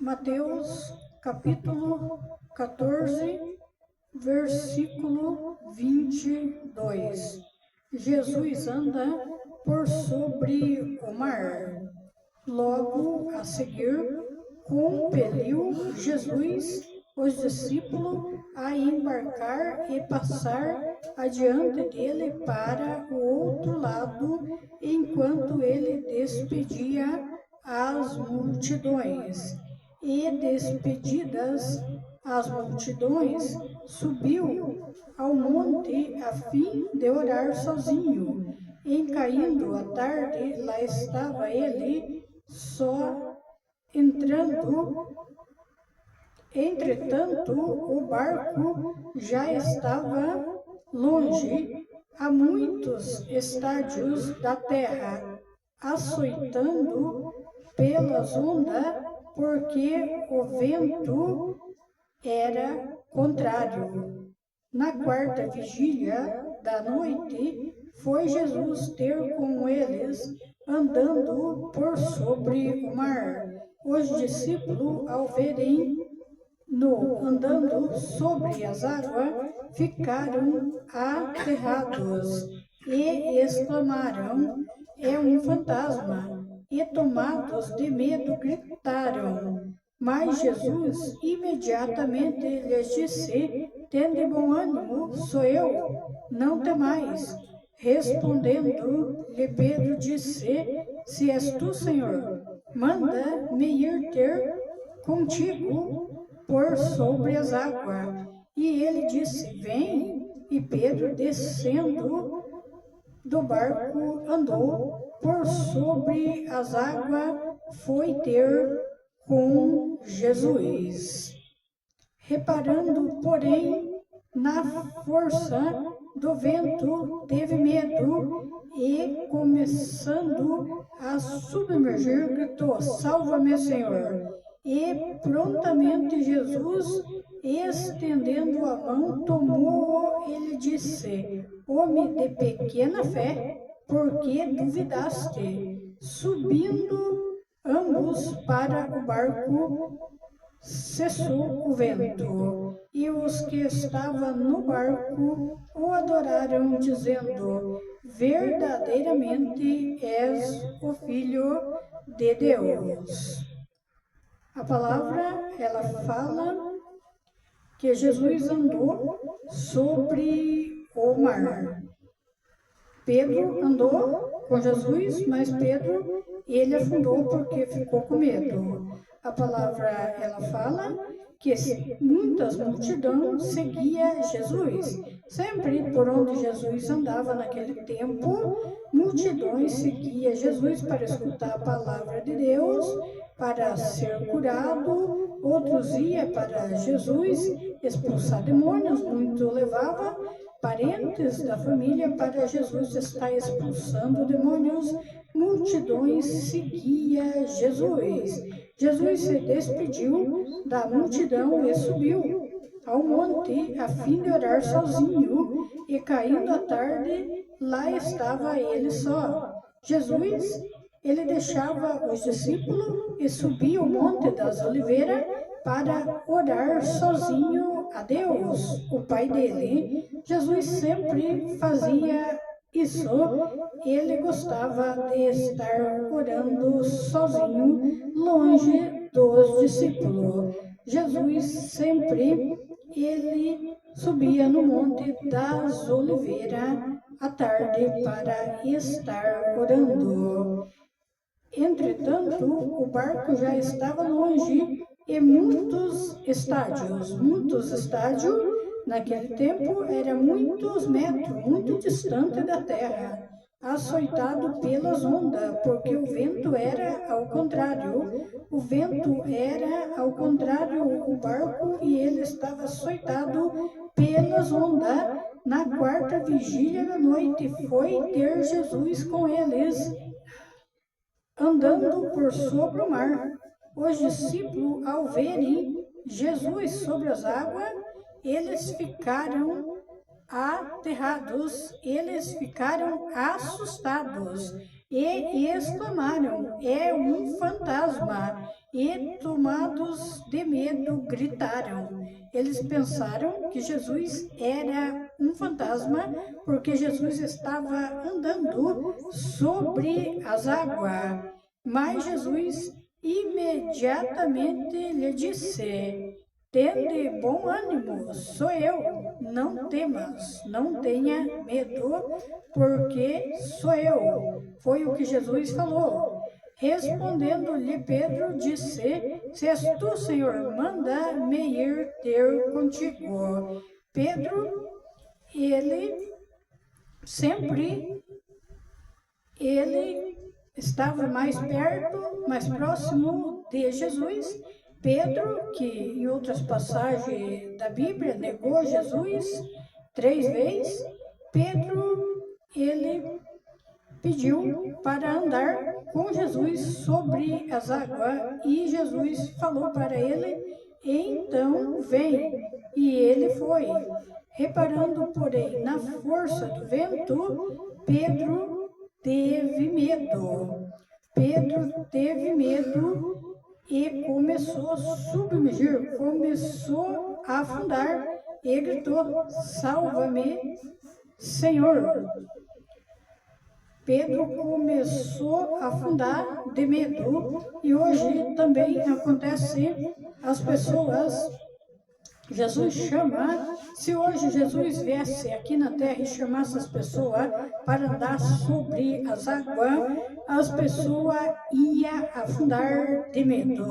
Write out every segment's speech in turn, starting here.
Mateus, capítulo 14, versículo 22. Jesus anda por sobre o mar. Logo a seguir, compeliu Jesus os discípulos a embarcar e passar adiante dele para o outro lado, enquanto ele despedia as multidões. E despedidas as multidões, subiu ao monte a fim de orar sozinho. Em caindo a tarde, lá estava ele só. Entretanto, o barco já estava longe, a muitos estádios da terra, açoitando pelas ondas, porque o vento era contrário. Na quarta vigília da noite, foi Jesus ter com eles, andando por sobre o mar. Os discípulos, ao verem-no andando sobre as águas, ficaram aterrados e exclamaram: "É um fantasma!" E tomados de medo, gritaram. Mas Jesus imediatamente lhes disse: "Tende bom ânimo, sou eu, não temais." Respondendo-lhe Pedro, disse: "Se és tu, Senhor, manda-me ir ter contigo por sobre as águas." E ele disse: "Vem." E Pedro, descendo do barco, andou por sobre as águas, foi ter com Jesus. Reparando, porém, na força do vento, teve medo e, começando a submergir, gritou: "Salva-me, Senhor!" E prontamente Jesus, estendendo a mão, tomou-o e lhe disse: "Homem de pequena fé, por que duvidaste?" Subindo ambos para o barco, cessou o vento, e os que estavam no barco o adoraram, dizendo: "Verdadeiramente és o Filho de Deus." A palavra, ela fala que Jesus andou sobre o mar. Pedro andou com Jesus, mas Pedro, ele afundou porque ficou com medo. A palavra, ela fala que muitas multidões seguiam Jesus. Sempre por onde Jesus andava naquele tempo, multidões seguiam Jesus para escutar a palavra de Deus, para ser curado. Outros iam para Jesus expulsar demônios, muito levava parentes da família para Jesus estar expulsando demônios. Multidões seguia Jesus. Jesus se despediu da multidão e subiu ao monte a fim de orar sozinho, e caindo a tarde, lá estava ele só. Jesus, ele deixava os discípulos e subia o monte das Oliveiras para orar sozinho a Deus, o Pai dele. Jesus sempre fazia isso. Ele gostava de estar orando sozinho, longe dos discípulos. Jesus sempre, ele subia no Monte das Oliveiras à tarde para estar orando. Entretanto, o barco já estava longe e muitos estádios naquele tempo era muitos metros, muito distante da terra, açoitado pelas ondas, porque o vento era ao contrário. O vento era ao contrário o barco, e ele estava açoitado pelas ondas. Na quarta vigília da noite, foi ter Jesus com eles, andando por sobre o mar. Os discípulos, ao verem Jesus sobre as águas, eles ficaram aterrados, eles ficaram assustados e exclamaram: "É um fantasma!" e, tomados de medo, gritaram. Eles pensaram que Jesus era um fantasma, porque Jesus estava andando sobre as águas. Mas Jesus imediatamente lhe disse: Tende bom ânimo, sou eu, não temas, não tenha medo, porque sou eu. Foi o que Jesus falou. Respondendo-lhe Pedro, disse: Se és tu, Senhor, manda-me ir ter contigo. Pedro, ele estava mais perto, mais próximo de Jesus. Pedro, que em outras passagens da Bíblia negou Jesus 3 vezes, Pedro, ele pediu para andar com Jesus sobre as águas e Jesus falou para ele: então vem. E ele foi. Reparando, porém, na força do vento, Pedro teve medo. Pedro teve medo e começou a submergir, começou a afundar e gritou: Salva-me, Senhor. Pedro começou a afundar de medo e hoje também acontece. As pessoas, Jesus chama, se hoje Jesus viesse aqui na terra e chamasse as pessoas para andar sobre as águas, as pessoas iam afundar de medo.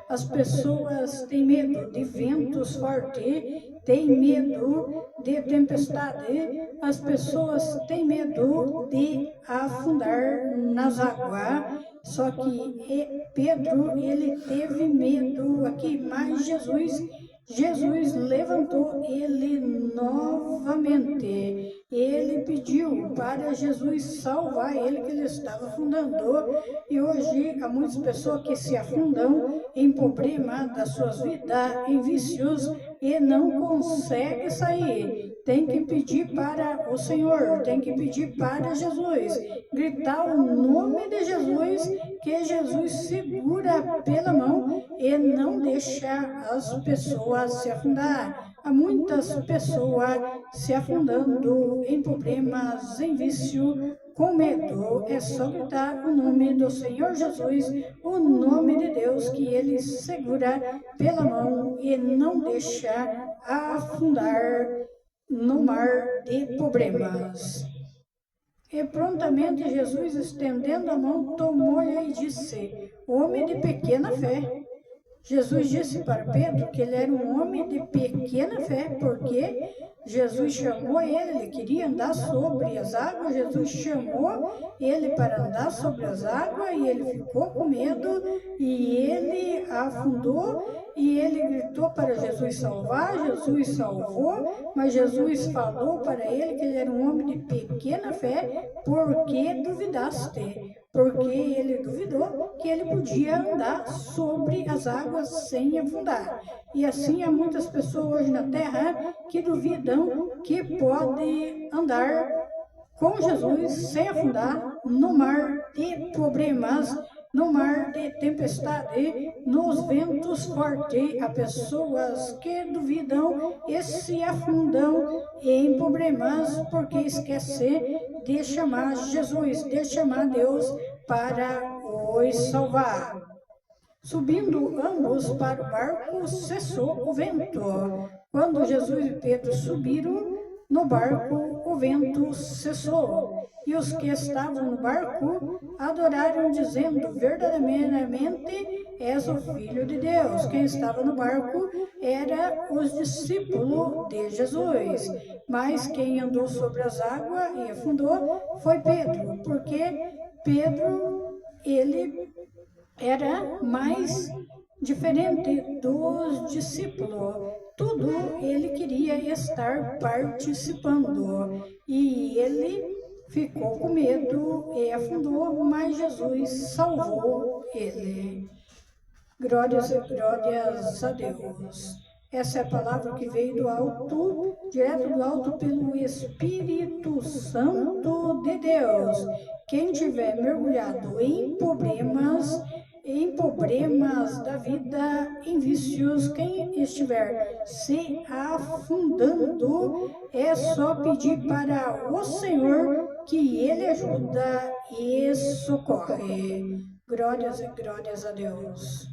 As pessoas têm medo de ventos fortes, têm medo de tempestade, as pessoas têm medo de afundar nas águas. Só que Pedro, ele teve medo aqui, mas Jesus levantou ele novamente. Ele pediu para Jesus salvar ele, que ele estava afundando. E hoje há muitas pessoas que se afundam em problemas das suas vidas, em vícios, e não conseguem sair. Tem que pedir para o Senhor, tem que pedir para Jesus, gritar o nome de Jesus, que Jesus segura pela mão e não deixa as pessoas se afundar. Há muitas pessoas se afundando em problemas, em vício, com medo. É só gritar o nome do Senhor Jesus, o nome de Deus, que Ele segura pela mão e não deixa afundar no mar de problemas. E prontamente Jesus, estendendo a mão, tomou-lhe e disse: Homem de pequena fé. Jesus disse para Pedro que ele era um homem de pequena fé, porque Jesus chamou ele queria andar sobre as águas, Jesus chamou ele para andar sobre as águas e ele ficou com medo e ele afundou e ele gritou para Jesus salvar, Jesus salvou, mas Jesus falou para ele que ele era um homem de pequena fé, porque duvidaste. Porque ele duvidou que ele podia andar sobre as águas sem afundar. E assim há muitas pessoas hoje na terra que duvidam que pode andar com Jesus sem afundar no mar de problemas, no mar de tempestade, nos ventos fortes. Há pessoas que duvidam e se afundam em problemas porque esquecem de chamar Jesus, de chamar Deus para os salvar. Subindo ambos para o barco, cessou o vento. Quando Jesus e Pedro subiram no barco, o vento cessou. E os que estavam no barco adoraram, dizendo: verdadeiramente és o Filho de Deus. Quem estava no barco era os discípulos de Jesus. Mas quem andou sobre as águas e afundou foi Pedro, porque Pedro, ele era mais diferente dos discípulos. Tudo ele queria estar participando. E ele ficou com medo e afundou, mas Jesus salvou ele. Glórias e glórias a Deus. Essa é a palavra que veio do alto, direto do alto pelo Espírito Santo de Deus. Quem tiver mergulhado em problemas, em problemas da vida, em vícios, quem estiver se afundando, é só pedir para o Senhor que Ele ajuda e socorre. Glórias e glórias a Deus.